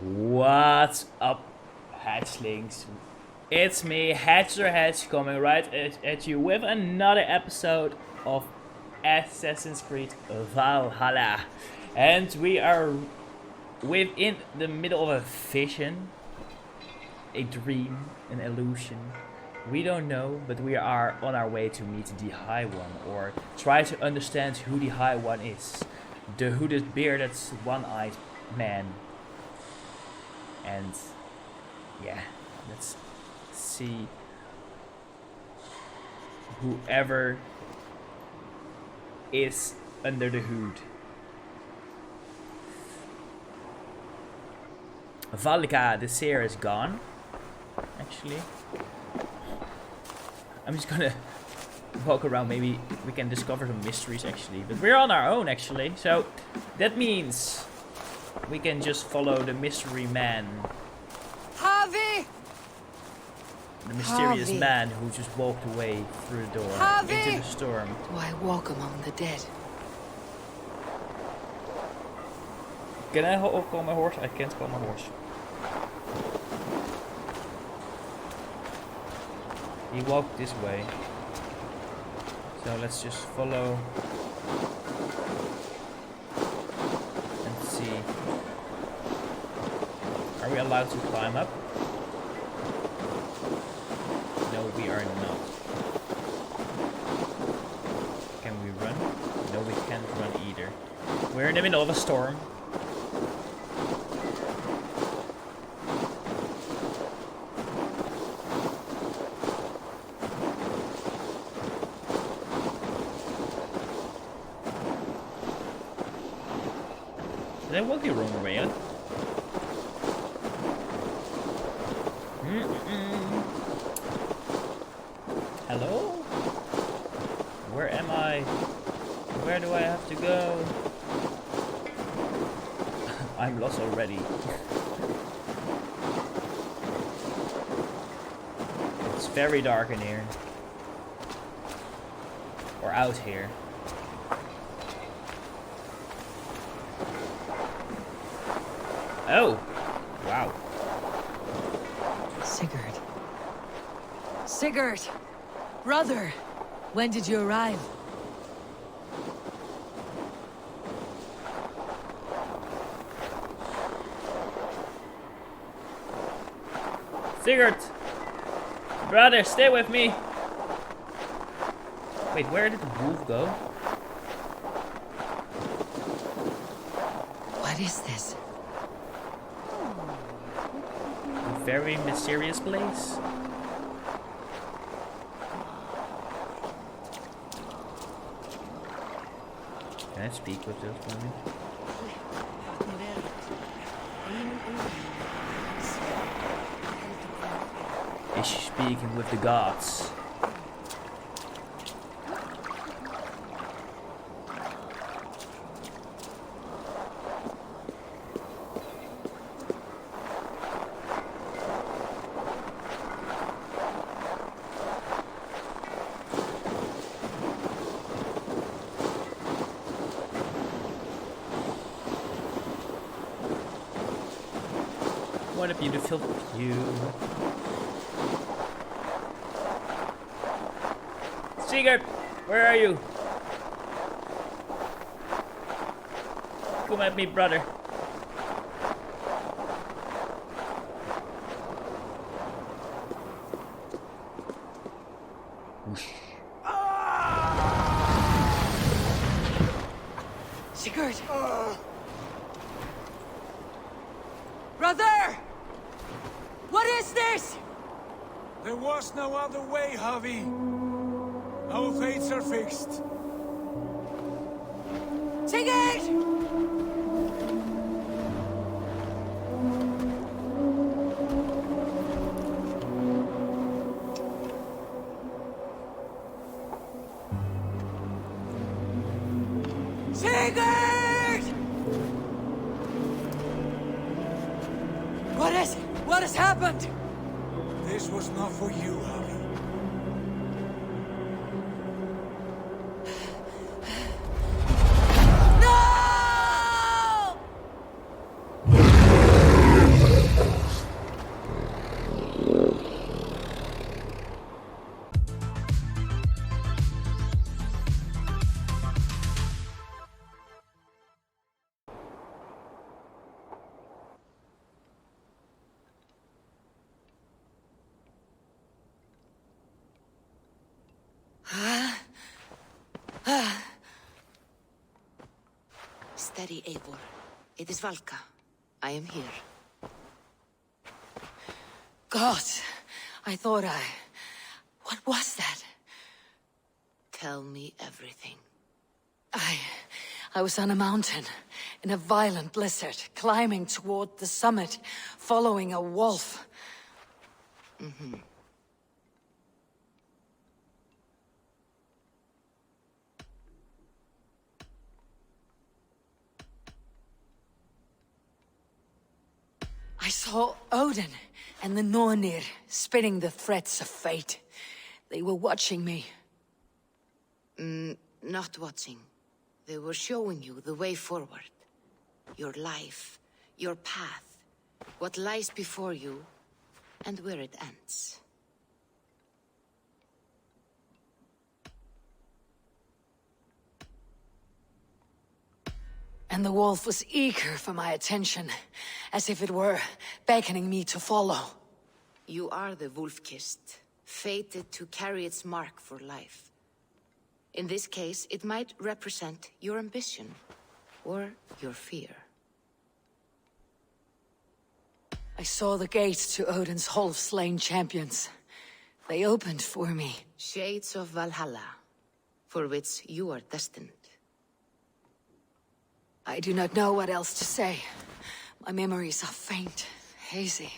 What's up, hatchlings? It's me, Hatch, coming right at you with another episode of Assassin's Creed Valhalla. And we are within the middle of a vision, a dream, an illusion. We don't know, but we are on our way to meet the High One, or try to understand who the High One is. The hooded, bearded, one-eyed man. And yeah, let's see whoever is under the hood. Valhalla, the seer, is gone. Actually, I'm just gonna walk around. Maybe we can discover some mysteries actually, but we're on our own actually. So that means we can just follow the mystery man. Harvey! The mysterious man who just walked away through the door into the storm. Do I walk among the dead? Can I call my horse? I can't call my horse. He walked this way. So let's just follow and see. Are we allowed to climb up? No, we are not. Can we run? No, we can't run either. We're in the middle of a storm. Did I walk the wrong way? Hello? Where am I? Where do I have to go? I'm lost already. It's very dark in here. Or out here. Oh! Wow. Sigurd. Sigurd! Brother! When did you arrive? Sigurd! Brother, stay with me! Wait, where did the wolf go? What is this? A very mysterious place. Can I speak with this woman? Is she speaking with the gods? What a beautiful view. Sigurd, where are you? Come at me, brother. Whoosh. Sigurd! Brother! What is this? There was no other way, Harvey. Our fates are fixed. Sigurd! Sigurd! What is it? What has happened? This was not for you, Harvey. No! Steady, Eivor. It is Valka. I am here. God, I thought I... What was that? Tell me everything. I was on a mountain, in a violent blizzard, climbing toward the summit, following a wolf. I saw Odin and the Nornir spitting the threats of fate. They were watching me. Not watching. They were showing you the way forward. Your life, your path, what lies before you, and where it ends. And the wolf was eager for my attention, as if it were beckoning me to follow. You are the wolf-kissed, fated to carry its mark for life. In this case, it might represent your ambition, or your fear. I saw the gates to Odin's Hall of Slain Champions. They opened for me. Shades of Valhalla, for which you are destined. I do not know what else to say. My memories are faint, hazy.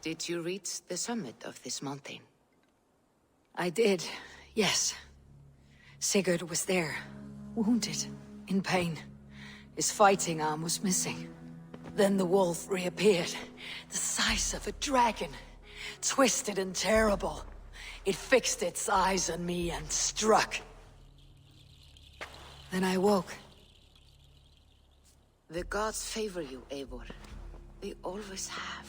Did you reach the summit of this mountain? I did, yes. Sigurd was there, wounded, in pain. His fighting arm was missing. Then the wolf reappeared, the size of a dragon, twisted and terrible. It fixed its eyes on me and struck. Then I woke. The gods favor you, Eivor. They always have.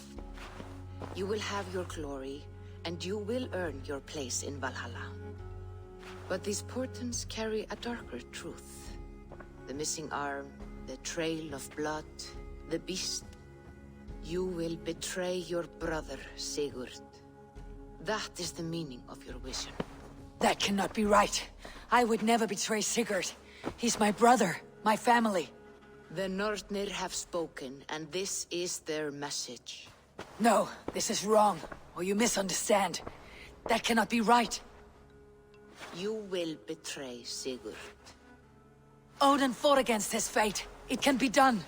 You will have your glory, and you will earn your place in Valhalla. But these portents carry a darker truth. The missing arm, the trail of blood, the beast. You will betray your brother, Sigurd. That is the meaning of your vision. That cannot be right. I would never betray Sigurd. He's my brother, my family. The Nornir have spoken, and this is their message. No, this is wrong, or you misunderstand. That cannot be right. You will betray Sigurd. Odin fought against his fate. It can be done.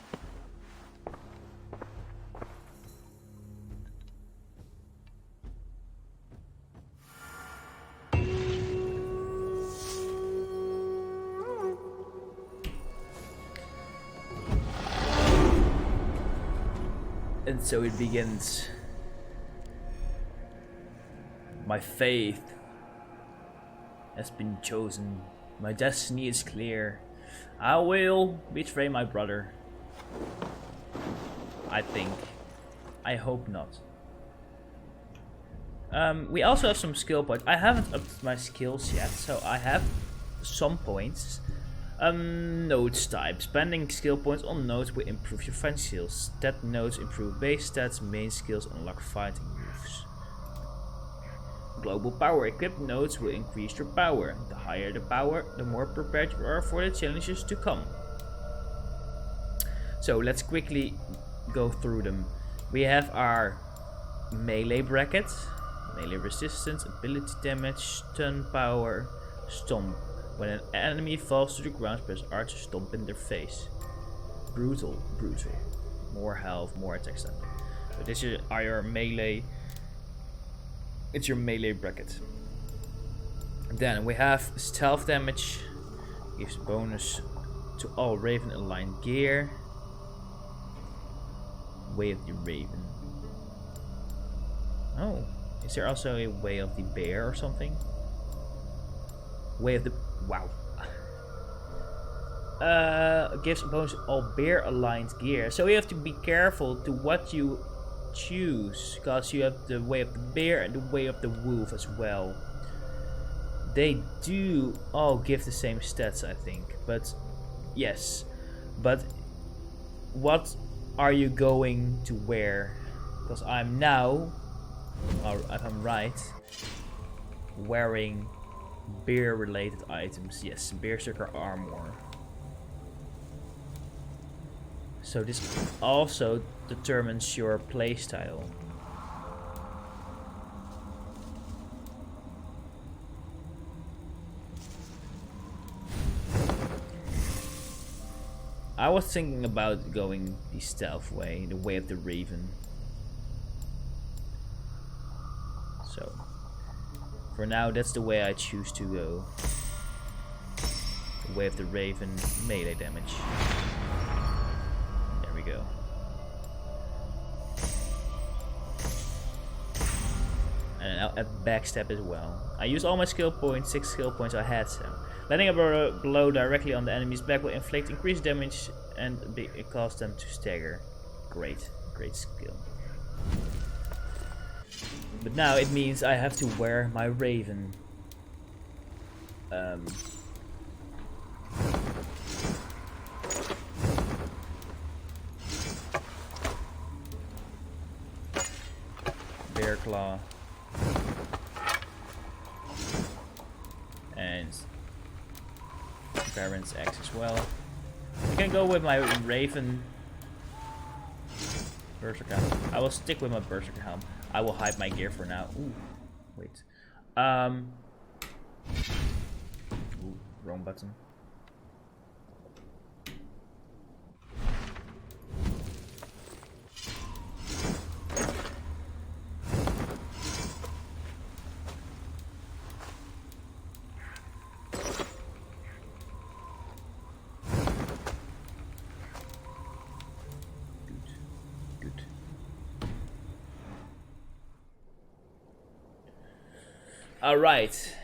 And so it begins. My faith has been chosen. My destiny is clear. I will betray my brother. I think. I hope not. We also have some skill points. I haven't upped my skills yet, so I have some points. Nodes type. Spending skill points on nodes will improve your fighting skills. Stat nodes improve base stats. Main skills unlock fighting moves. Global power. Equipped nodes will increase your power. The higher the power, the more prepared you are for the challenges to come. So let's quickly go through them. We have our melee bracket, melee resistance, ability damage, stun power, stomp. When an enemy falls to the ground, press R to stomp in their face. Brutal, brutal. More health, more attack stat. So this are your melee. It's your melee bracket. Then we have stealth damage. Gives bonus to all Raven aligned gear. Way of the Raven. Oh, is there also a Way of the Bear or something? Way of the... Wow. Gives a bonus to all bear aligned gear. So you have to be careful to what you choose, because you have the Way of the Bear and the Way of the Wolf as well. They do all give the same stats, I think. But yes. But what are you going to wear? Because I'm now, or if I'm right, wearing Beer related items. Yes, berserker armor. So this also determines your playstyle. I was thinking about going the stealth way, the way of the Raven. So, for now, that's the way I choose to go. The way of the Raven, melee damage. There we go. And a backstab as well. I used all my skill points, 6 skill points I had, so. Landing a blow directly on the enemy's back will inflict increased damage and it cause them to stagger. Great, great skill. But now it means I have to wear my Raven. Bear Claw. And Baron's Axe as well. I can go with my Raven Berserker helm. I will stick with my Berserker helm. I will hide my gear for now. Ooh, wait. Ooh, wrong button. Alright.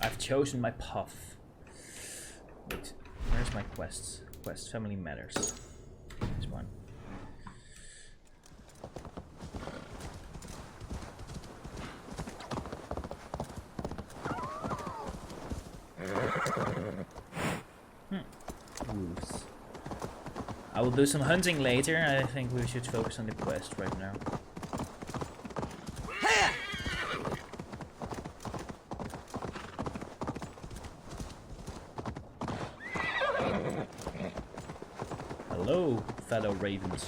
I've chosen my path. Wait, where's my quests? Quest, family matters. This one. Wolves. I will do some hunting later. I think we should focus on the quest right now. Hello, fellow ravens.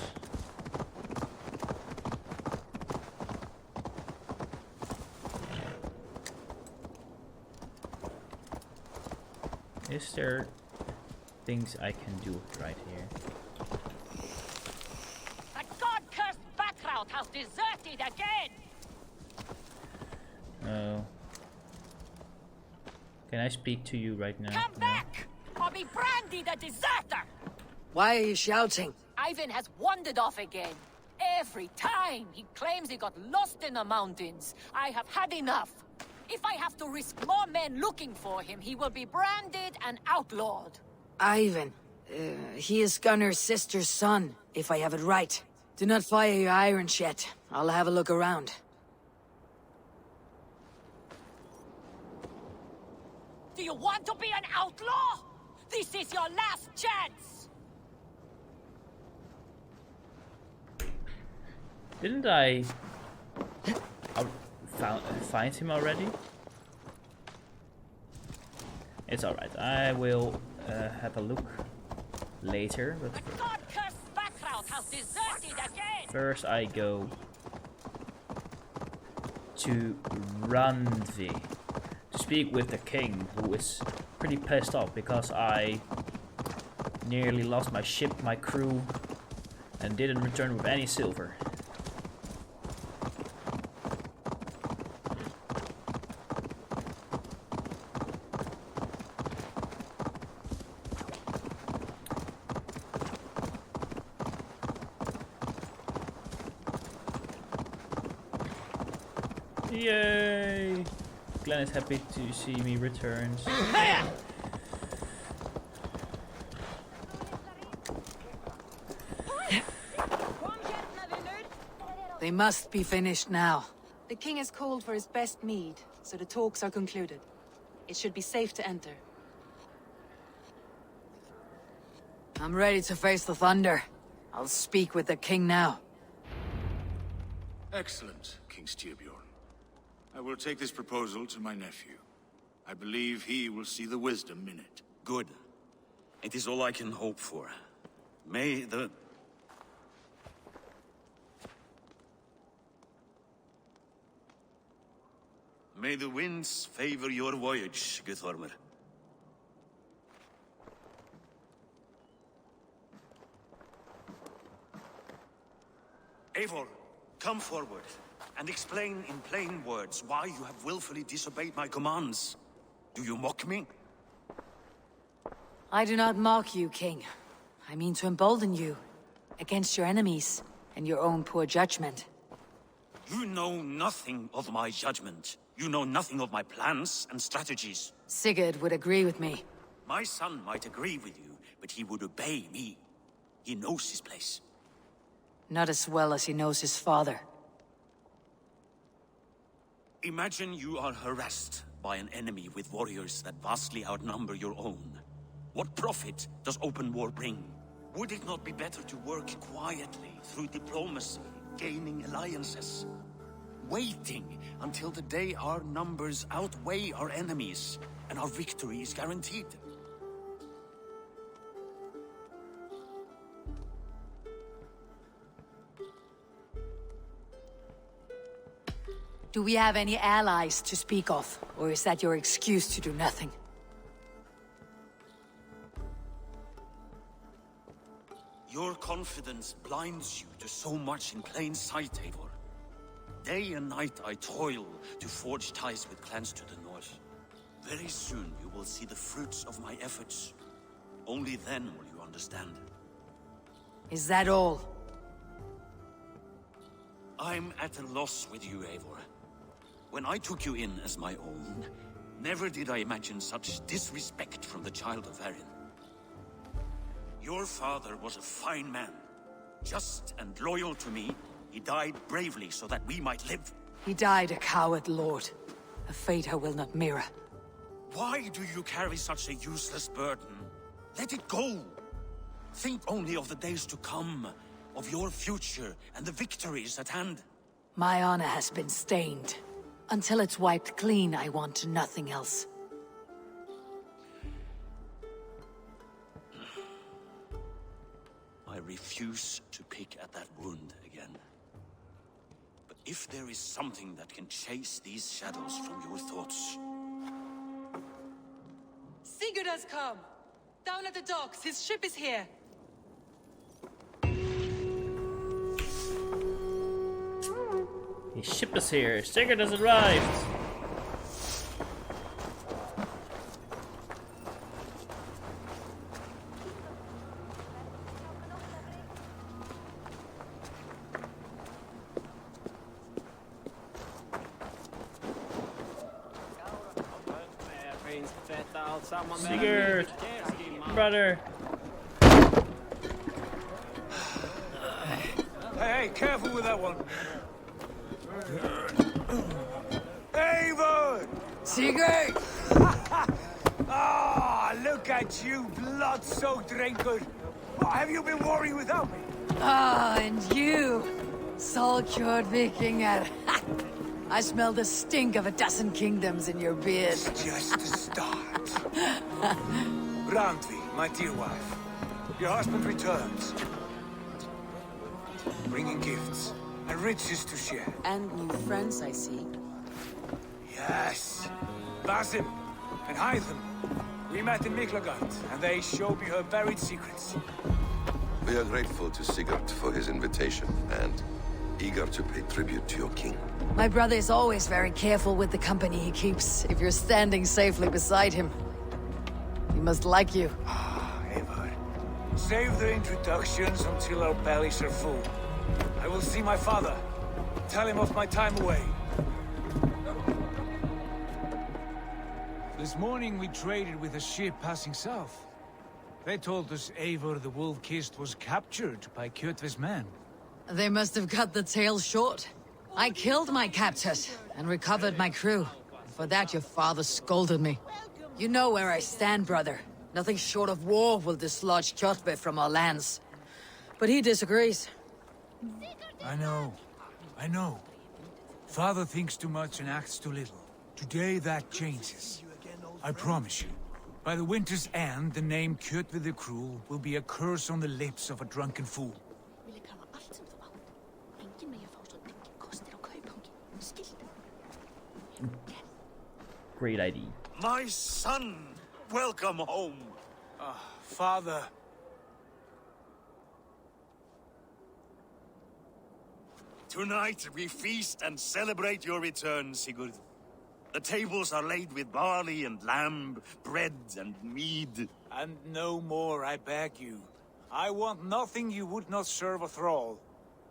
Is there things I can do right here? The god-cursed background has deserted again! Oh. Can I speak to you right now? Come back, or be branded a deserter! Why are you shouting? Ivan has wandered off again. Every time he claims he got lost in the mountains. I have had enough. If I have to risk more men looking for him, he will be branded and outlawed. Ivan. He is Gunnar's sister's son, if I have it right. Do not fire your irons yet. I'll have a look around. Do you want to be an outlaw? This is your last chance! Didn't I find him already? It's alright. I will have a look later. But the god-cursed background has deserted again! First I go to Randvi to speak with the king, who is pretty pissed off because I nearly lost my ship, my crew, and didn't return with any silver. Yay! Glenn is happy to see me return. They must be finished now. The king has called for his best mead, so the talks are concluded. It should be safe to enter. I'm ready to face the thunder. I'll speak with the king now. Excellent, King Styrbjorn. I will take this proposal to my nephew. I believe he will see the wisdom in it. Good. It is all I can hope for. May the... May the winds favor your voyage, Guthormer. Eivor, come forward, and explain in plain words why you have willfully disobeyed my commands. Do you mock me? I do not mock you, King. I mean to embolden you against your enemies and your own poor judgment. You know nothing of my judgment. You know nothing of my plans and strategies. Sigurd would agree with me. My son might agree with you, but he would obey me. He knows his place. Not as well as he knows his father. Imagine you are harassed by an enemy with warriors that vastly outnumber your own. What profit does open war bring? Would it not be better to work quietly through diplomacy, gaining alliances? Waiting until the day our numbers outweigh our enemies, and our victory is guaranteed. Do we have any allies to speak of? Or is that your excuse to do nothing? Your confidence blinds you to so much in plain sight, Eivor. Day and night I toil to forge ties with clans to the north. Very soon you will see the fruits of my efforts. Only then will you understand. Is that all? I'm at a loss with you, Eivor. When I took you in as my own, never did I imagine such disrespect from the child of Varin. Your father was a fine man, just and loyal to me. He died bravely so that we might live. He died a coward, Lord. A fate I will not mirror. Why do you carry such a useless burden? Let it go. Think only of the days to come, of your future and the victories at hand. My honor has been stained. Until it's wiped clean, I want nothing else. I refuse to pick at that wound again. But if there is something that can chase these shadows from your thoughts... Sigurd has come! Down at the docks, his ship is here! His ship is here. Sigurd has arrived. Sigurd, brother. Hey, careful with that one. Eivor! Sigurd! Ah, look at you, blood-soaked raincoat. Oh, have you been warring without me? Ah, and you, soul-cured Vikinger. I smell the stink of a dozen kingdoms in your beard. It's just the start. Randvi, my dear wife. Your husband returns. Bringing gifts and riches to share. And new friends, I see. Yes. Basim and Hytham. We met in Miklagard, and they showed me her buried secrets. We are grateful to Sigurd for his invitation, and eager to pay tribute to your king. My brother is always very careful with the company he keeps, if you're standing safely beside him. He must like you. Ah, Eivor. Save the introductions until our bellies are full. I will see my father. Tell him of my time away. This morning we traded with a ship passing south. They told us Eivor the Wolf-Kissed was captured by Kjotve's men. They must have cut the tail short. I killed my captors and recovered my crew. For that your father scolded me. You know where I stand, brother. Nothing short of war will dislodge Kjotve from our lands. But he disagrees. I know. Father thinks too much and acts too little. Today that changes. I promise you. By the winter's end, the name Kjotve the Cruel will be a curse on the lips of a drunken fool. Great idea. My son! Welcome home! Father. Tonight we feast and celebrate your return, Sigurd. The tables are laid with barley and lamb, bread and mead. And no more, I beg you. I want nothing you would not serve a thrall.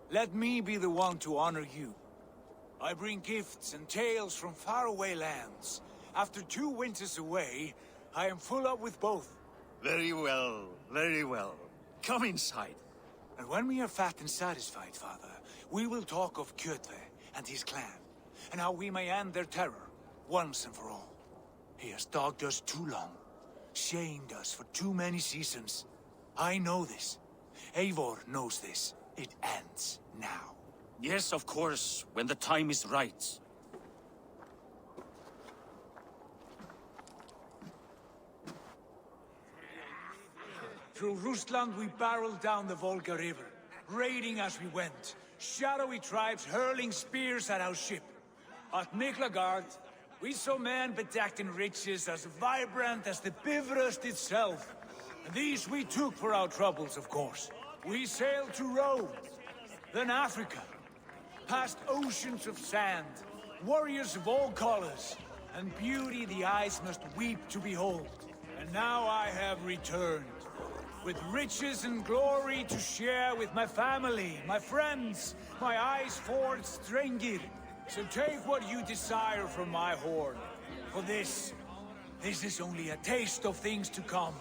Let me be the one to honor you. I bring gifts and tales from faraway lands. After 2 winters away, I am full up with both. Very well, very well. Come inside. And when we are fat and satisfied, Father, we will talk of Kjotve and his clan, and how we may end their terror, once and for all. He has dogged us too long, shamed us for too many seasons. I know this. Eivor knows this. It ends now. Yes, of course, when the time is right. Through Rusland we barreled down the Volga River, raiding as we went. Shadowy tribes hurling spears at our ship. At Miklagard, we saw men bedecked in riches as vibrant as the FIVERR-artist itself. And these we took for our troubles, of course. We sailed to Rome, then Africa, past oceans of sand, warriors of all colors, and beauty the eyes must weep to behold. And now I have returned, with riches and glory to share with my family, my friends, my eyes-forged Strengir. So take what you desire from my hoard. For this is only a taste of things to come.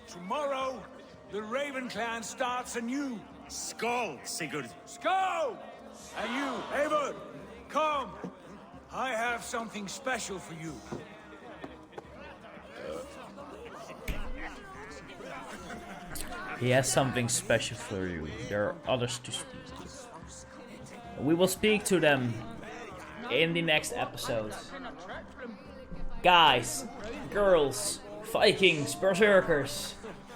Tomorrow, the Raven clan starts anew. Skål, Sigurd. Go! And you, Eivor, come. I have something special for you. He has something special for you. There are others to speak to. We will speak to them in the next episode. Guys, girls, Vikings, Berserkers,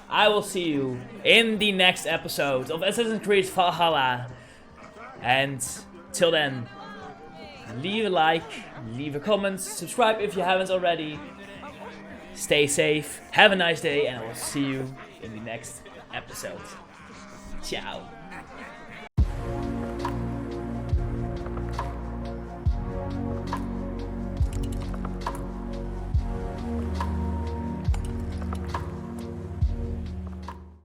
I will see you in the next episode of Assassin's Creed Valhalla. And till then, leave a like, leave a comment, subscribe if you haven't already. Stay safe, have a nice day, and I will see you in the next episode. Ciao.